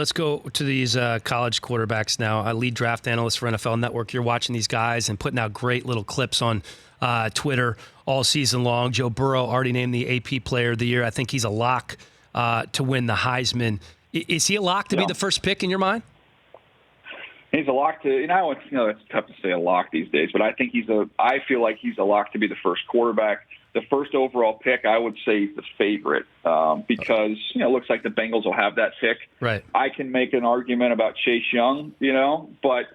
Let's go to these college quarterbacks now. Lead draft analyst for NFL Network. You're watching these guys and putting out great little clips on Twitter all season long. Joe Burrow already named the AP Player of the Year. I think he's a lock to win the Heisman. Is he a lock to be the first pick in your mind? He's a lock to, it's tough to say a lock these days, but I think I feel like he's a lock to be the first quarterback. The first overall pick, I would say he's the favorite because, it looks like the Bengals will have that pick. Right. I can make an argument about Chase Young, but,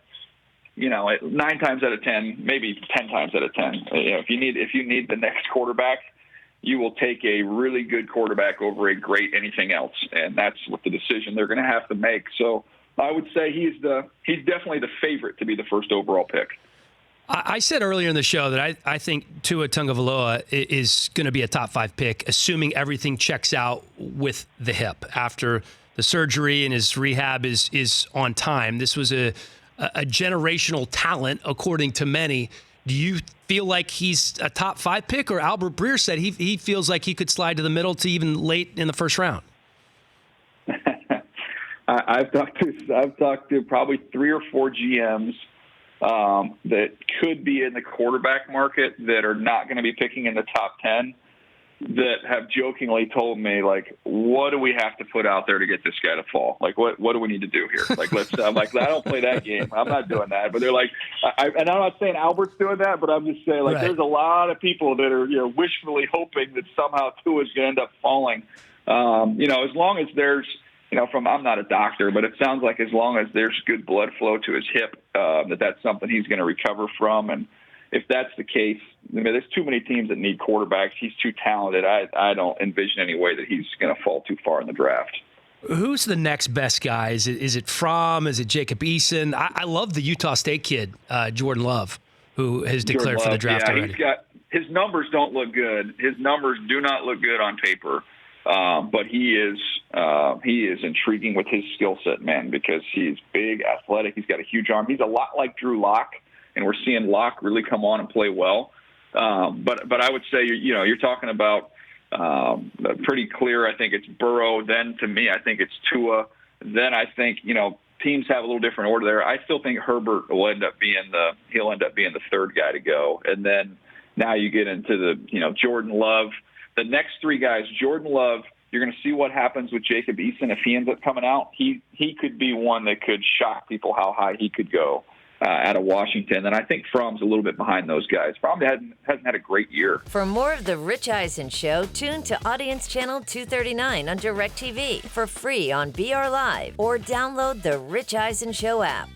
9 times out of 10, maybe 10 times out of 10, if you need the next quarterback, you will take a really good quarterback over a great anything else. And that's what the decision they're going to have to make. So I would say he's definitely the favorite to be the first overall pick. I said earlier in the show that I think Tua Tagovailoa is going to be a top 5 pick, assuming everything checks out with the hip after the surgery and his rehab is on time. This was a generational talent, according to many. Do you feel like he's a top 5 pick, or Albert Breer said he feels like he could slide to the middle to even late in the first round? I've talked to probably 3 or 4 GMs that could be in the quarterback market that are not going to be picking in the top 10 that have jokingly told me, like, what do we have to put out there to get this guy to fall? Like, what do we need to do here? Like, I'm like, I don't play that game. I'm not doing that. But they're like, and I'm not saying Albert's doing that, but I'm just saying, like, There's a lot of people that are, wishfully hoping that somehow Tua's going to end up falling. As long as there's, I'm not a doctor, but it sounds like as long as there's good blood flow to his hip, that's something he's going to recover from. And if that's the case, there's too many teams that need quarterbacks. He's too talented. I don't envision any way that he's going to fall too far in the draft. Who's the next best guy? Is it Fromm? Is it Jacob Eason? I love the Utah State kid, Jordan Love, who has declared for the draft already. His numbers don't look good. His numbers do not look good on paper. But he is intriguing with his skill set, man, because he's big, athletic. He's got a huge arm. He's a lot like Drew Lock, and we're seeing Lock really come on and play well. But I would say, you're talking about pretty clear. I think it's Burrow. Then to me, I think it's Tua. Then I think, teams have a little different order there. I still think Herbert will end up being the third guy to go. And then now you get into the, Jordan Love. The next 3 guys, Jordan Love, you're going to see what happens with Jacob Eason if he ends up coming out. He could be one that could shock people how high he could go out of Washington. And I think Fromm's a little bit behind those guys. Fromm hasn't had a great year. For more of The Rich Eisen Show, tune to Audience Channel 239 on DirecTV for free on BR Live or download the Rich Eisen Show app.